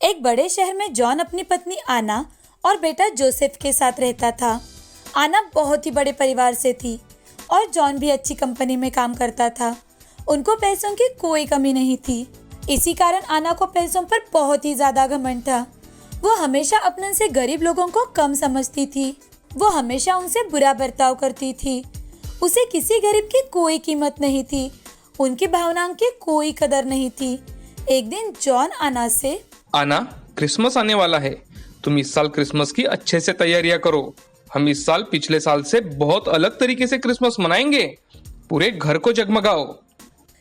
एक बड़े शहर में जॉन अपनी पत्नी आना और बेटा जोसेफ के साथ रहता था। आना बहुत ही बड़े परिवार से थी और जॉन भी अच्छी कंपनी में काम करता था। उनको पैसों की कोई कमी नहीं थी। इसी कारण आना को पैसों पर बहुत ही ज्यादा घमंड था। वो हमेशा अपने से गरीब लोगों को कम समझती थी। वो हमेशा उनसे बुरा बर्ताव करती थी। उसे किसी गरीब की कोई कीमत नहीं थी। उनकी भावनाओं की कोई कदर नहीं थी। एक दिन जॉन आना से, आना, क्रिसमस आने वाला है। तुम इस साल क्रिसमस की अच्छे से तैयारियां करो। हम इस साल पिछले साल से बहुत अलग तरीके से क्रिसमस मनाएंगे। पूरे घर को जगमगाओ।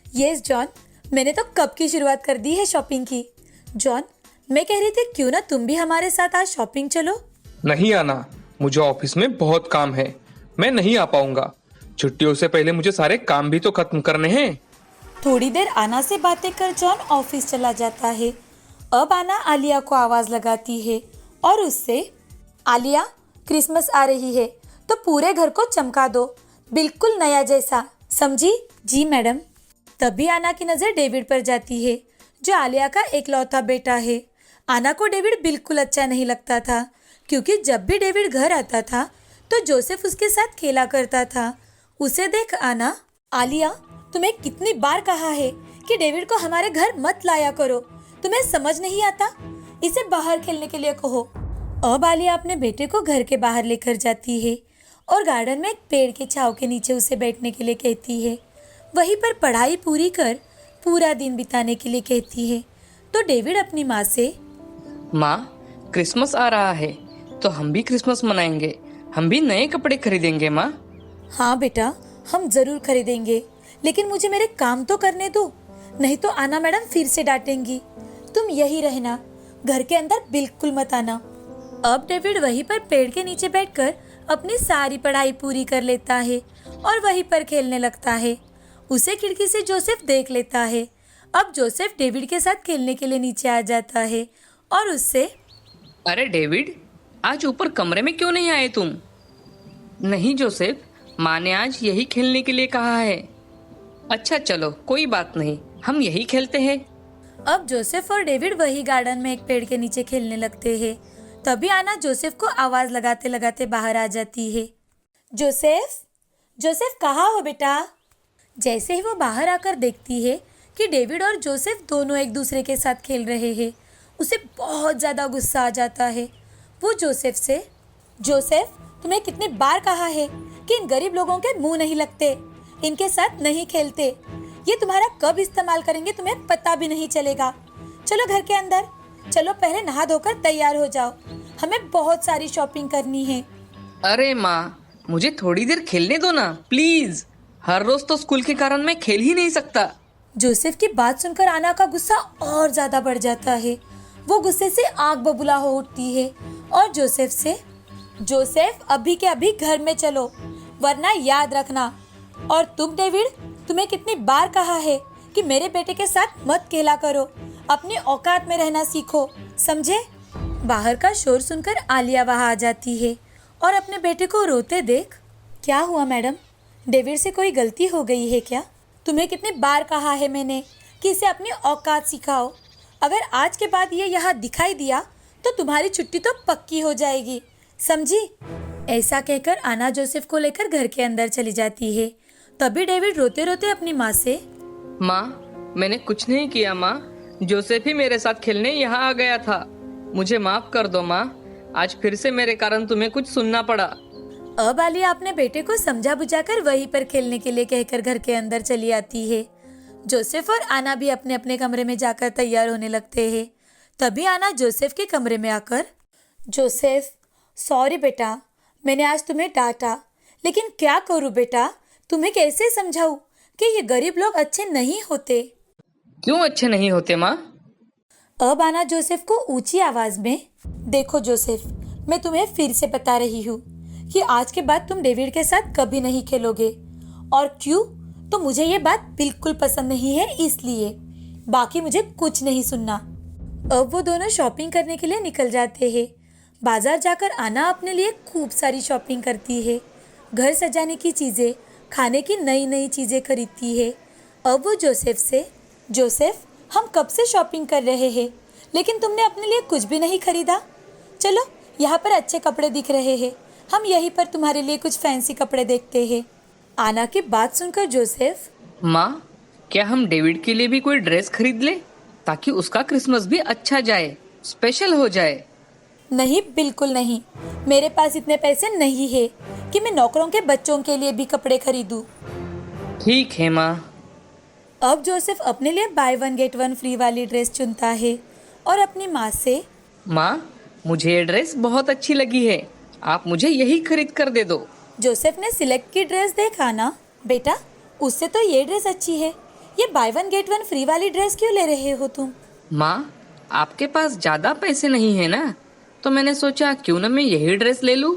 यस जॉन, मैंने तो कब की शुरुआत कर दी है शॉपिंग की। जॉन, मैं कह रही थी क्यों ना तुम भी हमारे साथ आज शॉपिंग चलो। नहीं आना, मुझे ऑफिस में बहुत काम है। मैं नहीं आ पाऊंगा। छुट्टियों से पहले मुझे सारे काम भी तो खत्म करने हैं। थोड़ी देर आना से बातें कर जॉन ऑफिस चला जाता है। अब आना आलिया को आवाज लगाती है और उससे, आलिया, क्रिसमस आ रही है तो पूरे घर को चमका दो, बिल्कुल नया जैसा, समझी? जी मैडम। तभी आना की नजर डेविड पर जाती है, जो आलिया का एकलौता बेटा है। आना को डेविड बिल्कुल अच्छा नहीं लगता था, क्योंकि जब भी डेविड घर आता था तो जोसेफ उसके साथ खेला करता था। उसे देख आना, आलिया, तुम्हें कितनी बार कहा है कि डेविड को हमारे घर मत लाया करो। तुम्हें समझ नहीं आता? इसे बाहर खेलने के लिए कहो। अब आलिया अपने बेटे को घर के बाहर लेकर जाती है और गार्डन में एक पेड़ के छांव के नीचे उसे बैठने के लिए कहती है। वहीं पर पढ़ाई पूरी कर पूरा दिन बिताने के लिए कहती है। तो डेविड अपनी माँ से, माँ, क्रिसमस आ रहा है तो हम भी क्रिसमस मनाएंगे। हम भी नए कपड़े खरीदेंगे माँ। हाँ बेटा, हम जरूर खरीदेंगे, लेकिन मुझे मेरे काम तो करने दो, नहीं तो आना मैडम फिर से डांटेंगी। तुम यही रहना, घर के अंदर बिल्कुल मत आना। अब डेविड वहीं पर पेड़ के नीचे बैठकर अपनी सारी पढ़ाई पूरी कर लेता है और वहीं पर खेलने लगता है। उसे खिड़की से जोसेफ देख लेता है। अब जोसेफ डेविड के साथ खेलने के लिए नीचे आ जाता है और उससे, अरे डेविड, आज ऊपर कमरे में क्यों नहीं आए तुम? नहीं जोसेफ, माँ ने आज यही खेलने के लिए कहा है। अच्छा चलो, कोई बात नहीं, हम यही खेलते हैं। अब जोसेफ और डेविड वही गार्डन में एक पेड़ के नीचे खेलने लगते हैं। तभी आना जोसेफ को आवाज लगाते लगाते बाहर आ जाती है। जोसेफ, जोसेफ, कहाँ हो बेटा? जैसे ही वो बाहर आकर देखती है कि डेविड और जोसेफ दोनों एक दूसरे के साथ खेल रहे हैं, उसे बहुत ज्यादा गुस्सा आ जाता है। वो जोसेफ से, जोसेफ, तुम्हें कितनी बार कहा है कि इन गरीब लोगों के मुंह नहीं लगते, इनके साथ नहीं खेलते। ये तुम्हारा कब इस्तेमाल करेंगे तुम्हें पता भी नहीं चलेगा। चलो घर के अंदर, चलो पहले नहा धोकर तैयार हो जाओ, हमें बहुत सारी शॉपिंग करनी है। अरे माँ, मुझे थोड़ी देर खेलने दो ना प्लीज। हर रोज तो स्कूल के कारण मैं खेल ही नहीं सकता। जोसेफ की बात सुनकर आना का गुस्सा और ज्यादा बढ़ जाता है। वो गुस्से से आग बबूला हो उठती है और जोसेफ से, जोसेफ, अभी के अभी घर में चलो, वरना याद रखना। और तुम डेविड, तुम्हें कितनी बार कहा है कि मेरे बेटे के साथ मत खेला करो, अपनी औकात में रहना सीखो, समझे? बाहर का शोर सुनकर आलिया वहां आ जाती है और अपने बेटे को रोते देख, क्या हुआ मैडम? डेविड से कोई गलती हो गई है क्या? तुम्हें कितनी बार कहा है मैंने कि इसे अपनी औकात सिखाओ। अगर आज के बाद ये यहाँ दिखाई दिया तो तुम्हारी छुट्टी तो पक्की हो जाएगी, समझी? ऐसा कहकर आना जोसेफ को लेकर घर के अंदर चली जाती है। तभी डेविड रोते रोते अपनी माँ से, माँ, मैंने कुछ नहीं किया माँ। जोसेफ ही मेरे साथ खेलने यहाँ आ गया था। मुझे माफ कर दो माँ। आज फिर से मेरे कारण तुम्हें कुछ सुनना पड़ा। अब आलिया अपने बेटे को समझा बुझाकर वहीं पर खेलने के लिए कहकर घर के अंदर चली आती है। जोसेफ और आना भी अपने अपने कमरे में जाकर तैयार होने लगते हैं। तभी आना जोसेफ के कमरे में आकर, जोसेफ, सॉरी बेटा, मैंने आज तुम्हें डांटा, लेकिन क्या करूं बेटा, तुम्हें कैसे समझाऊं कि ये गरीब लोग अच्छे नहीं होते। क्यों अच्छे नहीं होते माँ? अब आना जोसेफ को ऊंची आवाज में, देखो जोसेफ, मैं तुम्हें फिर से बता रही हूँ कि आज के बाद तुम डेविड के साथ कभी नहीं खेलोगे। और क्यों? तो मुझे ये बात बिल्कुल पसंद नहीं है, इसलिए बाकी मुझे कुछ नहीं सुनना। अब वो दोनों शॉपिंग करने के लिए निकल जाते हैं। बाजार जाकर आना अपने लिए खूब सारी शॉपिंग करती है। घर सजाने की चीजें, खाने की नई नई चीजें खरीदती है। अब वो जोसेफ से, जोसेफ, हम कब से शॉपिंग कर रहे हैं, लेकिन तुमने अपने लिए कुछ भी नहीं खरीदा। चलो, यहाँ पर अच्छे कपड़े दिख रहे हैं, हम यहीं पर तुम्हारे लिए कुछ फैंसी कपड़े देखते हैं। आना की बात सुनकर जोसेफ, माँ, क्या हम डेविड के लिए भी कोई ड्रेस खरीद ले ताकि उसका क्रिसमस भी अच्छा जाए, स्पेशल हो जाए? नहीं, बिल्कुल नहीं। मेरे पास इतने पैसे नहीं है कि मैं नौकरों के बच्चों के लिए भी कपड़े खरीदूं। ठीक है माँ। अब जोसेफ अपने लिए by one get one free वाली ड्रेस चुनता है और अपनी माँ से, माँ, मुझे ये ड्रेस बहुत अच्छी लगी है, आप मुझे यही खरीद कर दे दो। जोसेफ ने सिलेक्ट की ड्रेस देखा ना, बेटा उससे तो ये ड्रेस अच्छी है, ये by one get one free वाली ड्रेस क्यों ले रहे हो तुम? माँ, आपके पास ज्यादा पैसे नहीं है ना, तो मैंने सोचा क्यों ना मैं यही ड्रेस ले लूँ।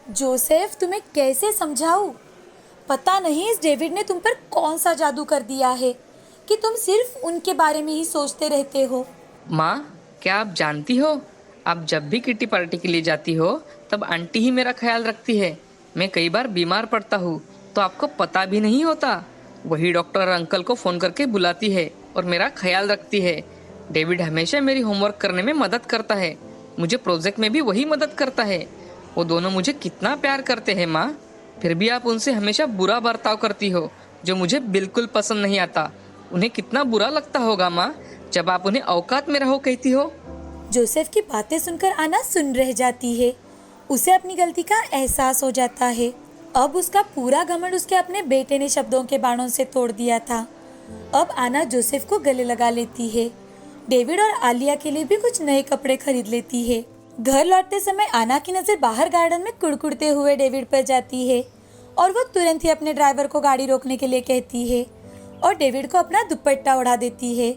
जोसेफ, तुम्हें कैसे समझाऊं? पता नहीं इस डेविड ने तुम पर कौन सा जादू कर दिया है कि तुम सिर्फ उनके बारे में ही सोचते रहते हो। माँ, क्या आप जानती हो, आप जब भी किटी पार्टी के लिए जाती हो तब आंटी ही मेरा ख्याल रखती है। मैं कई बार बीमार पड़ता हूँ तो आपको पता भी नहीं होता, वही डॉक्टर अंकल को फ़ोन करके बुलाती है और मेरा ख्याल रखती है। डेविड हमेशा मेरी होमवर्क करने में मदद करता है, मुझे प्रोजेक्ट में भी वही मदद करता है। वो दोनों मुझे कितना प्यार करते हैं माँ, फिर भी आप उनसे हमेशा बुरा बर्ताव करती हो जो मुझे बिल्कुल पसंद नहीं आता। उन्हें कितना बुरा लगता होगा माँ जब आप उन्हें औकात में रहो कहती हो। जोसेफ की बातें सुनकर आना सुन रह जाती है। उसे अपनी गलती का एहसास हो जाता है। अब उसका पूरा घमंड उसके अपने बेटे ने शब्दों के बाणों से तोड़ दिया था। अब आना जोसेफ को गले लगा लेती है। डेविड और आलिया के लिए भी कुछ नए कपड़े खरीद लेती है। घर लौटते समय आना की नजर बाहर गार्डन में कुड़कुड़ते हुए डेविड पर जाती है और वो तुरंत ही अपने ड्राइवर को गाड़ी रोकने के लिए कहती है और डेविड को अपना दुपट्टा उड़ा देती है।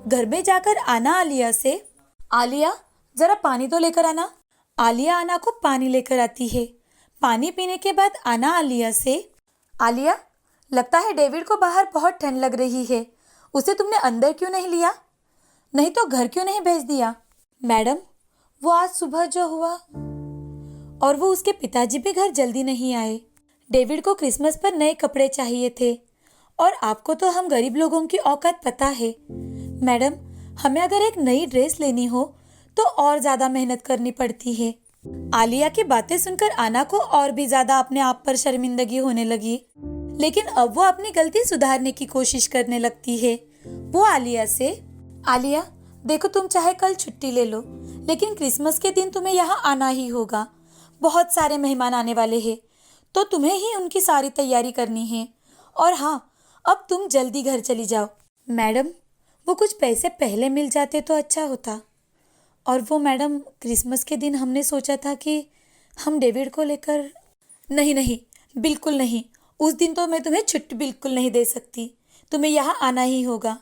घर में जाकर आना आलिया से, आलिया जरा पानी तो लेकर आना। आलिया आना को पानी लेकर आती है। पानी पीने के बाद आना आलिया से, आलिया लगता है डेविड को बाहर बहुत ठंड लग रही है, उसे तुमने अंदर क्यों नहीं लिया? नहीं तो घर क्यों नहीं भेज दिया? मैडम, वो आज सुबह जो हुआ और वो उसके पिताजी भी घर जल्दी नहीं आए। डेविड को क्रिसमस पर नए कपड़े चाहिए थे और आपको तो हम गरीब लोगों की औकात पता है। मैडम, हमें अगर एक नई ड्रेस लेनी हो तो और ज्यादा मेहनत करनी पड़ती है। आलिया की बातें सुनकर आना को और भी ज्यादा अपने आप पर शर्मिंदगी होने लगी, लेकिन अब वो अपनी गलती सुधारने की कोशिश करने लगती है। वो आलिया से, आलिया देखो, तुम चाहे कल छुट्टी ले लो, लेकिन क्रिसमस के दिन तुम्हें यहाँ आना ही होगा। बहुत सारे मेहमान आने वाले हैं, तो तुम्हें ही उनकी सारी तैयारी करनी है। और हाँ, अब तुम जल्दी घर चली जाओ। मैडम, वो कुछ पैसे पहले मिल जाते तो अच्छा होता। और वो मैडम, क्रिसमस के दिन हमने सोचा था कि हम डेविड को लेकर, नहीं, बिल्कुल नहीं, उस दिन तो मैं तुम्हें छुट्टी बिल्कुल नहीं दे सकती, तुम्हें यहाँ आना ही होगा।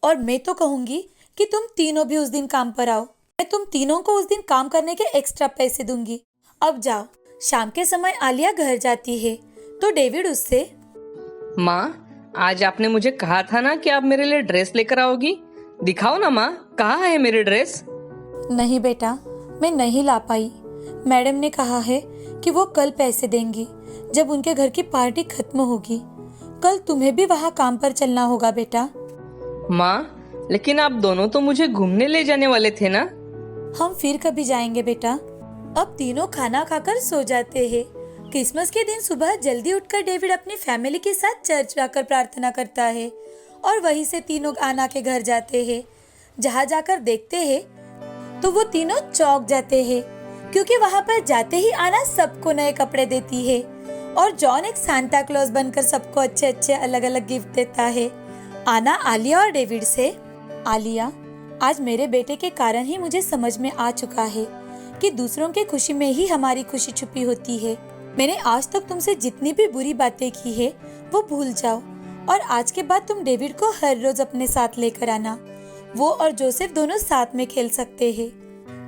और मैं तो कहूँगी कि तुम तीनों भी उस दिन काम पर आओ, मैं तुम तीनों को उस दिन काम करने के एक्स्ट्रा पैसे दूंगी। अब जाओ। शाम के समय आलिया घर जाती है तो डेविड उससे, माँ, आज आपने मुझे कहा था ना कि आप मेरे लिए ड्रेस लेकर आओगी, दिखाओ ना माँ, कहाँ है मेरी ड्रेस? नहीं बेटा, मैं नहीं ला पाई। मैडम ने कहा है कि वो कल पैसे देंगी जब उनके घर की पार्टी खत्म होगी। कल तुम्हें भी वहाँ काम पर चलना होगा बेटा। माँ, लेकिन आप दोनों तो मुझे घूमने ले जाने वाले थे ना। हम फिर कभी जाएंगे बेटा। अब तीनों खाना खाकर सो जाते हैं। क्रिसमस के दिन सुबह जल्दी उठकर डेविड अपनी फैमिली के साथ चर्च जाकर प्रार्थना करता है और वहीं से तीनों आना के घर जाते हैं। जहाँ जाकर देखते हैं तो वो तीनों चौंक जाते हैं, क्योंकि वहाँ पर जाते ही आना सबको नए कपड़े देती है और जॉन एक सांता क्लॉज बनकर सबको अच्छे अच्छे अलग अलग गिफ्ट देता है। आना आलिया और डेविड से, आलिया, आज मेरे बेटे के कारण ही मुझे समझ में आ चुका है कि दूसरों की खुशी में ही हमारी खुशी छुपी होती है। मैंने आज तक तुमसे जितनी भी बुरी बातें की है वो भूल जाओ और आज के बाद तुम डेविड को हर रोज अपने साथ लेकर आना। वो और जोसेफ दोनों साथ में खेल सकते हैं।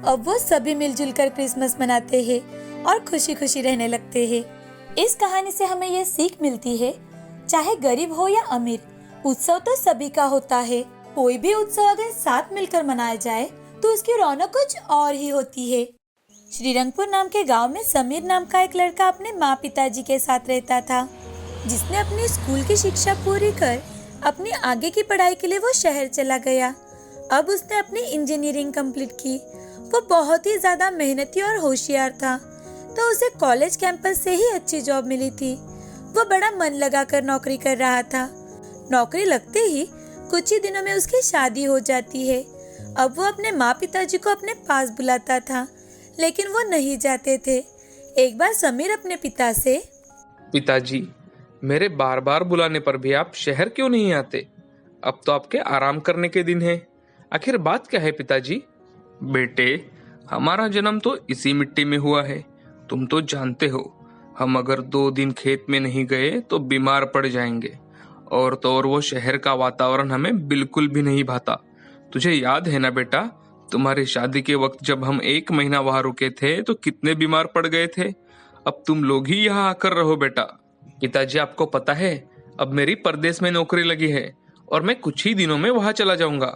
अब वो सभी मिलजुल कर क्रिसमस मनाते हैं और खुशी खुशी रहने लगते हैं। इस कहानी से हमें ये सीख मिलती है, चाहे गरीब हो या अमीर, उत्सव तो सभी का होता है। कोई भी उत्सव अगर साथ मिलकर मनाया जाए तो उसकी रौनक कुछ और ही होती है। श्रीरंगपुर नाम के गांव में समीर नाम का एक लड़का अपने माँ पिताजी के साथ रहता था, जिसने अपनी स्कूल की शिक्षा पूरी कर अपनी आगे की पढ़ाई के लिए वो शहर चला गया। अब उसने अपनी इंजीनियरिंग कंप्लीट की। वो बहुत ही ज्यादा मेहनती और होशियार था, तो उसे कॉलेज कैंपस से ही अच्छी जॉब मिली थी। वो बड़ा मन लगाकर नौकरी कर रहा था। नौकरी लगते ही कुछ ही दिनों में उसकी शादी हो जाती है। अब वो अपने माँ पिताजी को अपने पास बुलाता था, लेकिन वो नहीं जाते थे। एक बार समीर अपने पिता से, पिताजी, मेरे बार बार बुलाने पर भी आप शहर क्यों नहीं आते? अब तो आपके आराम करने के दिन हैं। आखिर बात क्या है पिताजी? बेटे, हमारा जन्म तो इसी मिट्टी में हुआ है। तुम तो जानते हो, हम अगर 2 दिन खेत में नहीं गए तो बीमार पड़ जाएंगे। और तो और वो शहर का वातावरण हमें बिल्कुल भी नहीं भाता। तुझे याद है ना बेटा, तुम्हारी शादी के वक्त जब हम 1 महीना वहां रुके थे तो कितने बीमार पड़ गए थे। अब तुम लोग ही यहाँ आकर रहो बेटा। पिताजी, आपको पता है, अब मेरी परदेश में नौकरी लगी है और मैं कुछ ही दिनों में वहां चला जाऊंगा।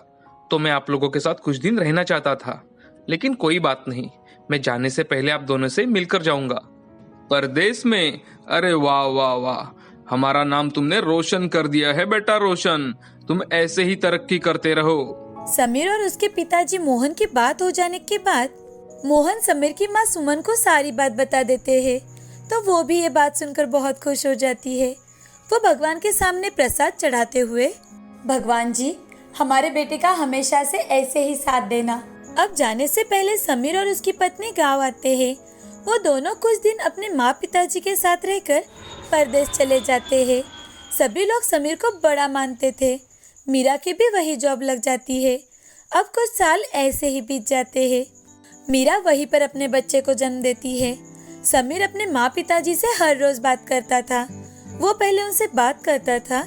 तो मैं आप लोगों के साथ कुछ दिन रहना चाहता था, लेकिन कोई बात नहीं, मैं जाने से पहले आप दोनों से मिलकर जाऊंगा। परदेश में? अरे वाह वाह वाह, हमारा नाम तुमने रोशन कर दिया है बेटा, रोशन। तुम ऐसे ही तरक्की करते रहो। समीर और उसके पिताजी मोहन की बात हो जाने के बाद मोहन समीर की माँ सुमन को सारी बात बता देते हैं। तो वो भी ये बात सुनकर बहुत खुश हो जाती है। वो भगवान के सामने प्रसाद चढ़ाते हुए, भगवान जी, हमारे बेटे का हमेशा से ऐसे ही साथ देना। अब जाने से पहले समीर और उसकी पत्नी गांव आते हैं। वो दोनों कुछ दिन अपने माँ पिताजी के साथ रहकर परदेश चले जाते हैं। सभी लोग समीर को बड़ा मानते थे। मीरा की भी वही जॉब लग जाती है। अब कुछ साल ऐसे ही बीत जाते हैं। मीरा वहीं पर अपने बच्चे को जन्म देती है। समीर अपने माँ पिताजी से हर रोज बात करता था। वो पहले उनसे बात करता था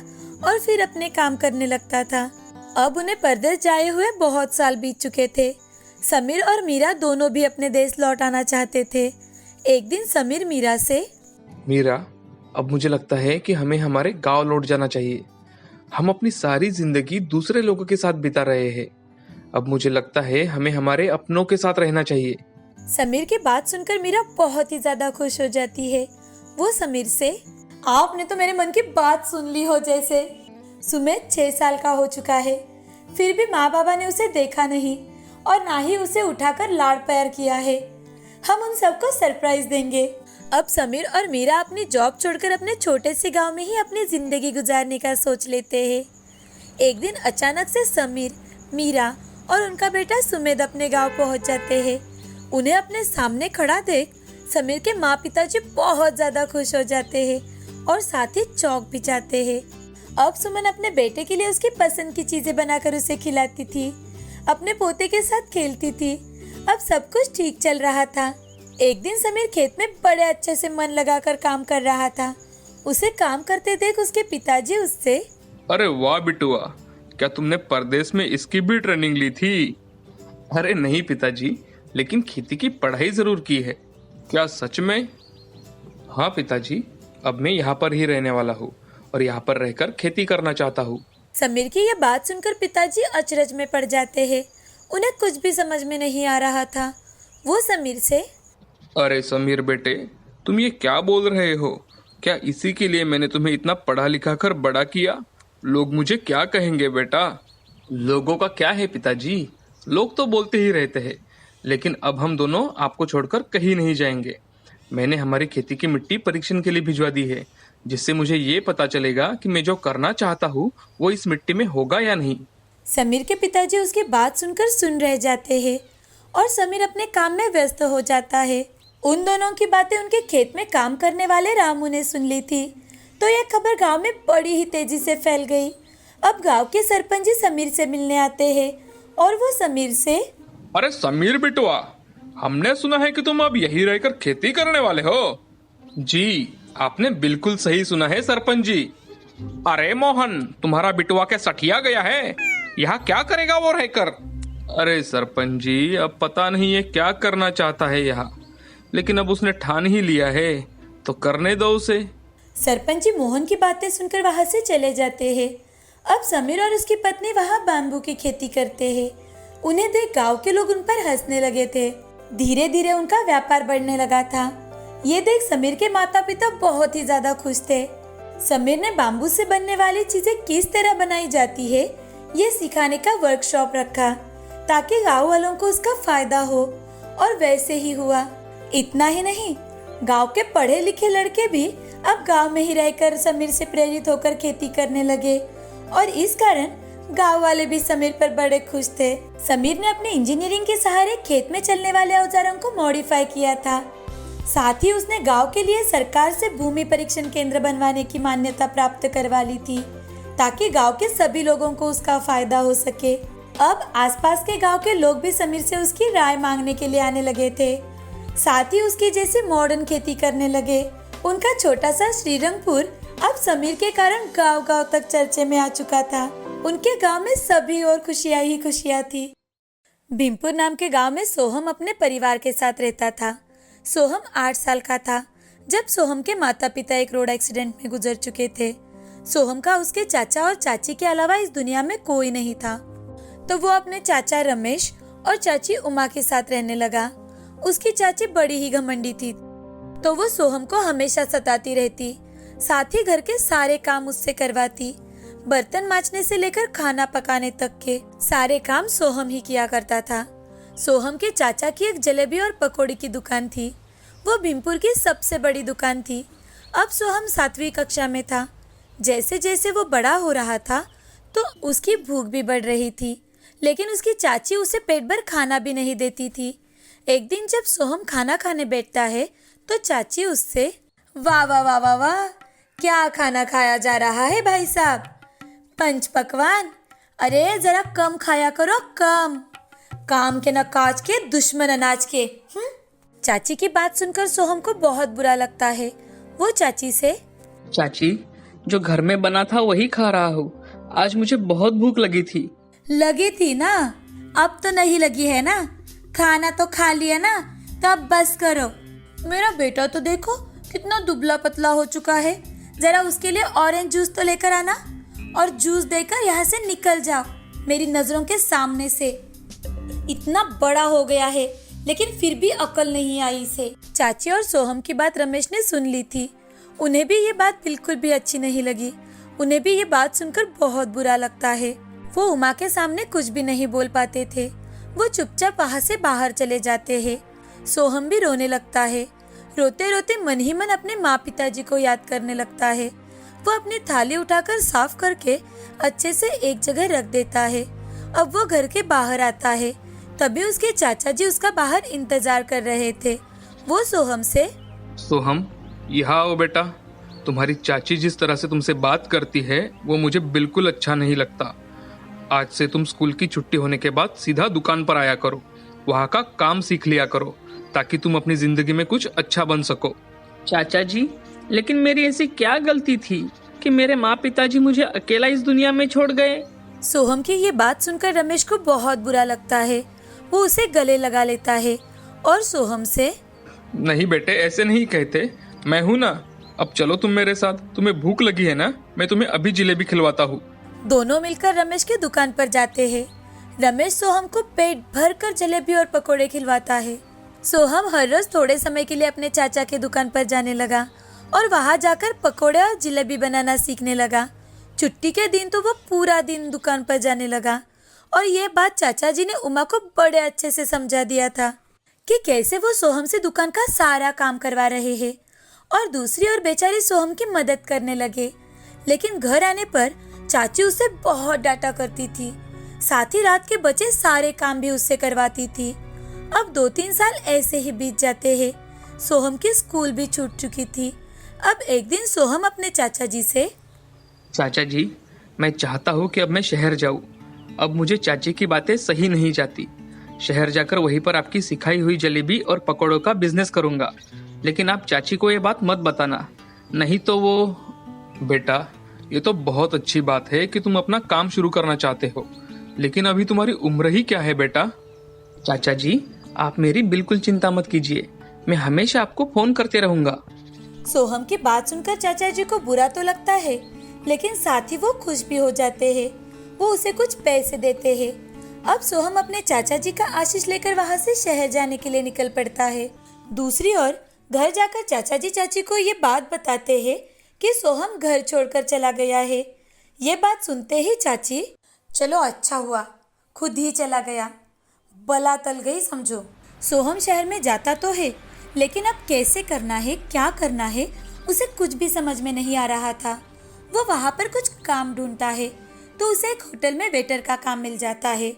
और फिर अपने काम करने लगता था। अब उन्हें परदेश जाए हुए बहुत साल बीत चुके थे। समीर और मीरा दोनों भी अपने देश लौट आना चाहते थे। एक दिन समीर मीरा से, मीरा, अब मुझे लगता है कि हमें हमारे गांव लौट जाना चाहिए। हम अपनी सारी जिंदगी दूसरे लोगों के साथ बिता रहे हैं। अब मुझे लगता है हमें हमारे अपनों के साथ रहना चाहिए। समीर की बात सुनकर मीरा बहुत ही ज्यादा खुश हो जाती है। वो समीर से, आपने तो मेरे मन की बात सुन ली हो जैसे। सुमित 6 साल का हो चुका है, फिर भी माँ बाबा ने उसे देखा नहीं और ना ही उसे उठाकर लाड़ प्यार किया है। हम उन सबको सरप्राइज देंगे। अब समीर और मीरा अपनी जॉब छोड़कर अपने छोटे से गांव में ही अपनी जिंदगी गुजारने का सोच लेते हैं। एक दिन अचानक से समीर, मीरा और उनका बेटा सुमेद अपने गांव पहुंच जाते हैं। उन्हें अपने सामने खड़ा देख समीर के माँ पिताजी बहुत ज्यादा खुश हो जाते हैं और साथ ही चौंक भी जाते हैं। अब सुमन अपने बेटे के लिए उसकी पसंद की चीजें बनाकर उसे खिलाती थी, अपने पोते के साथ खेलती थी। अब सब कुछ ठीक चल रहा था। एक दिन समीर खेत में बड़े अच्छे से मन लगाकर काम कर रहा था। उसे काम करते देख उसके पिताजी उससे, अरे वाह बिटुआ, क्या तुमने परदेश में इसकी भी ट्रेनिंग ली थी? अरे नहीं पिताजी, लेकिन खेती की पढ़ाई जरूर की है। क्या सच में? हाँ पिताजी, अब मैं यहाँ पर ही रहने वाला हूँ और यहाँ पर रहकर खेती करना चाहता हूँ। समीर की यह बात सुनकर पिताजी अचरज में पड़ जाते हैं। उन्हें कुछ भी समझ में नहीं आ रहा था। वो समीर से, अरे समीर बेटे, तुम ये क्या बोल रहे हो? क्या इसी के लिए मैंने तुम्हें इतना पढ़ा लिखा कर बड़ा किया? लोग मुझे क्या कहेंगे बेटा? लोगों का क्या है पिताजी, लोग तो बोलते ही रहते हैं, लेकिन अब हम दोनों आपको छोड़कर कहीं नहीं जाएंगे। मैंने हमारी खेती की मिट्टी परीक्षण के लिए भिजवा दी है, जिससे मुझे ये पता चलेगा कि मैं जो करना चाहता हूँ वो इस मिट्टी में होगा या नहीं। समीर के पिताजी उसकी बात सुनकर सुन रह जाते हैं और समीर अपने काम में व्यस्त हो जाता है। उन दोनों की बातें उनके खेत में काम करने वाले रामू ने सुन ली थी, तो यह खबर गांव में बड़ी ही तेजी से फैल गई। अब गांव के सरपंच जी समीर से मिलने आते हैं और वो समीर से, अरे समीर बिटुआ, हमने सुना है कि तुम अब यही रहकर खेती करने वाले हो। जी, आपने बिल्कुल सही सुना है सरपंच जी। अरे मोहन, तुम्हारा बिटुआ क्या सठिया गया है? यहाँ क्या करेगा वो रहकर? अरे सरपंच जी, अब पता नहीं है क्या करना चाहता है यहाँ, लेकिन अब उसने ठान ही लिया है तो करने दो उसे। सरपंच जी मोहन की बातें सुनकर वहां से चले जाते हैं। अब समीर और उसकी पत्नी वहां बाम्बू की खेती करते हैं। उन्हें देख गांव के लोग उन पर हंसने लगे थे। धीरे धीरे उनका व्यापार बढ़ने लगा था। ये देख समीर के माता पिता बहुत ही ज्यादा खुश थे। समीर ने बाम्बू से बनने वाली चीजें किस तरह बनाई जाती है ये सिखाने का वर्कशॉप रखा ताकि गांव वालों को उसका फायदा हो, और वैसे ही हुआ। इतना ही नहीं, गांव के पढ़े लिखे लड़के भी अब गांव में ही रहकर समीर से प्रेरित होकर खेती करने लगे, और इस कारण गांव वाले भी समीर पर बड़े खुश थे। समीर ने अपने इंजीनियरिंग के सहारे खेत में चलने वाले औजारों को मॉडिफाई किया था। साथ ही उसने गांव के लिए सरकार से भूमि परीक्षण केंद्र बनवाने की मान्यता प्राप्त करवा ली थी ताकि गांव के सभी लोगों को उसका फायदा हो सके। अब आसपास के गांव के लोग भी समीर से उसकी राय मांगने के लिए आने लगे थे। साथ ही उसकी जैसी मॉडर्न खेती करने लगे। उनका छोटा सा श्रीरंगपुर अब समीर के कारण गांव-गांव तक चर्चे में आ चुका था। उनके गांव में सभी और खुशियां ही खुशियां थी। भीमपुर नाम के गांव में सोहम अपने परिवार के साथ रहता था। सोहम 8 साल का था जब सोहम के माता पिता एक रोड एक्सीडेंट में गुजर चुके थे। सोहम का उसके चाचा और चाची के अलावा इस दुनिया में कोई नहीं था, तो वो अपने चाचा रमेश और चाची उमा के साथ रहने लगा। उसकी चाची बड़ी ही घमंडी थी, तो वो सोहम को हमेशा सताती रहती। साथ ही घर के सारे काम उससे करवाती। बर्तन मांजने से लेकर खाना पकाने तक के सारे काम सोहम ही किया करता था। सोहम के चाचा की एक जलेबी और पकौड़ी की दुकान थी। वो भीमपुर की सबसे बड़ी दुकान थी। अब सोहम 7वीं कक्षा में था। जैसे जैसे वो बड़ा हो रहा था तो उसकी भूख भी बढ़ रही थी, लेकिन उसकी चाची उसे पेट भर खाना भी नहीं देती थी। एक दिन जब सोहम खाना खाने बैठता है तो चाची उससे, वाह वाह वाह वाह वाह, क्या खाना खाया जा रहा है भाई साहब, पंच पकवान, अरे जरा कम खाया करो, कम, काम के न काज के, दुश्मन अनाज के। चाची की बात सुनकर सोहम को बहुत बुरा लगता है। वो चाची से, चाची, जो घर में बना था वही खा रहा हूँ। आज मुझे बहुत भूख लगी थी। लगी थी ना, अब तो नहीं लगी है ना, खाना तो खा लिया ना, तो अब बस करो। मेरा बेटा तो देखो कितना दुबला पतला हो चुका है, जरा उसके लिए ऑरेंज जूस तो लेकर आना, और जूस देकर यहाँ से निकल जाओ मेरी नजरों के सामने से। इतना बड़ा हो गया है लेकिन फिर भी अकल नहीं आई इसे। चाची और सोहम की बात रमेश ने सुन ली थी। उन्हें भी ये बात बिल्कुल भी अच्छी नहीं लगी। उन्हें भी ये बात सुनकर बहुत बुरा लगता है। वो उमा के सामने कुछ भी नहीं बोल पाते थे। वो चुपचाप वहाँ से बाहर चले जाते हैं। सोहम भी रोने लगता है। रोते रोते मन ही मन अपने माँ पिताजी को याद करने लगता है। वो अपनी थाली उठाकर साफ करके अच्छे से एक जगह रख देता है। अब वो घर के बाहर आता है, तभी उसके चाचा जी उसका बाहर इंतजार कर रहे थे। वो सोहम से, सोहम, यहाँ आओ बेटा। तुम्हारी चाची जिस तरह से तुमसे बात करती है वो मुझे बिल्कुल अच्छा नहीं लगता। आज से तुम स्कूल की छुट्टी होने के बाद सीधा दुकान पर आया करो, वहाँ का काम सीख लिया करो ताकि तुम अपनी जिंदगी में कुछ अच्छा बन सको। चाचा जी, लेकिन मेरी ऐसी क्या गलती थी कि मेरे माँ पिताजी मुझे अकेला इस दुनिया में छोड़ गए? सोहम की ये बात सुनकर रमेश को बहुत बुरा लगता है। वो उसे गले लगा लेता है और सोहम से, नहीं बेटे, ऐसे नहीं कहते, मैं हूँ ना, अब चलो तुम मेरे साथ। तुम्हें भूख लगी है ना, मैं तुम्हें अभी जलेबी खिलवाता हूँ। दोनों मिलकर रमेश की दुकान पर जाते हैं। रमेश सोहम को पेट भर कर जलेबी और पकोड़े खिलवाता है। सोहम हर रोज थोड़े समय के लिए अपने चाचा के दुकान पर जाने लगा और वहाँ जाकर पकोड़े और जलेबी बनाना सीखने लगा। छुट्टी के दिन तो वो पूरा दिन दुकान पर जाने लगा, और ये बात चाचा जी ने उमा को बड़े अच्छे से समझा दिया था कि कैसे वो सोहम से दुकान का सारा काम करवा रहे हैं, और दूसरी ओर बेचारी सोहम की मदद करने लगे। लेकिन घर आने पर चाची उसे बहुत डांटा करती थी। साथ ही रात के बचे सारे काम भी उससे करवाती थी। अब 2-3 साल ऐसे ही बीत जाते हैं। सोहम की स्कूल भी छूट चुकी थी। अब एक दिन सोहम अपने चाचा जी से, चाचा जी, मैं चाहता हूँ कि अब मैं शहर जाऊँ। अब मुझे चाची की बातें सही नहीं जाती। शहर जाकर वहीं पर आपकी सिखाई हुई जलेबी और पकौड़ों का बिजनेस करूँगा, लेकिन आप चाची को ये बात मत बताना, नहीं तो वो। बेटा, ये तो बहुत अच्छी बात है कि तुम अपना काम शुरू करना चाहते हो, लेकिन अभी तुम्हारी उम्र ही क्या है बेटा। चाचा जी, आप मेरी बिल्कुल चिंता मत कीजिए, मैं हमेशा आपको फोन करते रहूंगा। सोहम की बात सुनकर चाचा जी को बुरा तो लगता है, लेकिन साथ ही वो खुश भी हो जाते हैं। वो उसे कुछ पैसे देते हैं। अब सोहम अपने चाचा जी का आशीष लेकर वहाँ से शहर जाने के लिए निकल पड़ता है। दूसरी ओर घर जाकर चाचा जी चाची को ये बात बताते हैं कि सोहम घर छोड़कर चला गया है। ये बात सुनते ही चाची, चलो अच्छा हुआ, खुद ही चला गया, बला टल गई समझो। सोहम शहर में जाता तो है, लेकिन अब कैसे करना है, क्या करना है, उसे कुछ भी समझ में नहीं आ रहा था। वो वहाँ पर कुछ काम ढूंढता है तो उसे एक होटल में वेटर का काम मिल जाता है।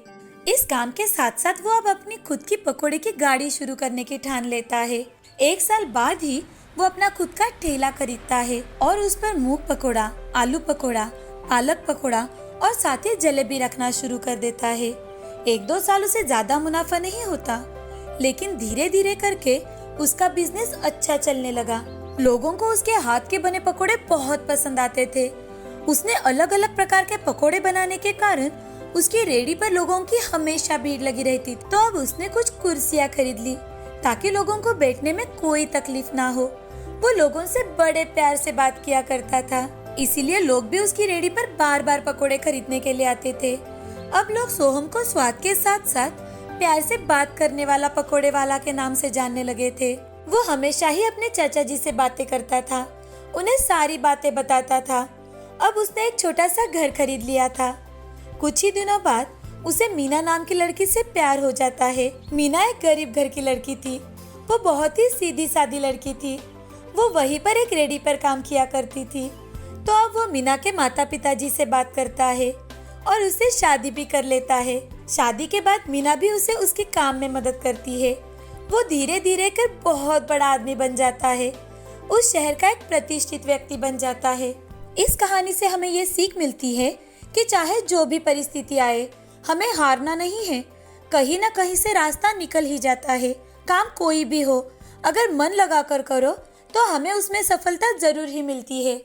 इस काम के साथ साथ वो अब अपनी खुद की पकोड़े की गाड़ी शुरू करने की ठान लेता है। 1 साल बाद ही वो अपना खुद का ठेला खरीदता है और उस पर मूंग पकोड़ा, आलू पकोड़ा, पालक पकोड़ा और साथ ही जलेबी रखना शुरू कर देता है। 1-2 सालों से ज्यादा मुनाफा नहीं होता, लेकिन धीरे धीरे करके उसका बिजनेस अच्छा चलने लगा। लोगों को उसके हाथ के बने पकोड़े बहुत पसंद आते थे। उसने अलग अलग प्रकार के पकोड़े बनाने के कारण उसकी रेहड़ी पर लोगों की हमेशा भीड़ लगी रहती। तो अब उसने कुछ कुर्सियां खरीद ली ताकि लोगों को बैठने में कोई तकलीफ ना हो। वो लोगों से बड़े प्यार से बात किया करता था, इसीलिए लोग भी उसकी रेहड़ी पर बार बार पकोड़े खरीदने के लिए आते थे। अब लोग सोहम को स्वाद के साथ साथ प्यार से बात करने वाला पकोड़े वाला के नाम से जानने लगे थे। वो हमेशा ही अपने चाचा जी से बातें करता था, उन्हें सारी बातें बताता था। अब उसने एक छोटा सा घर खरीद लिया था। कुछ ही दिनों बाद उसे मीना नाम की लड़की से प्यार हो जाता है। मीना एक गरीब घर की लड़की थी। वो बहुत ही सीधी सादी लड़की थी। वो वहीं पर एक रेहड़ी पर काम किया करती थी। तो अब वो मीना के माता पिताजी से बात करता है और उससे शादी भी कर लेता है। शादी के बाद मीना भी उसे उसके काम में मदद करती है। वो धीरे धीरे कर बहुत बड़ा आदमी बन जाता है, उस शहर का एक प्रतिष्ठित व्यक्ति बन जाता है। इस कहानी से हमें ये सीख मिलती है कि चाहे जो भी परिस्थिति आए, हमें हारना नहीं है। कहीं ना कहीं से रास्ता निकल ही जाता है। काम कोई भी हो, अगर मन लगा कर करो तो हमें उसमें सफलता जरूर ही मिलती है।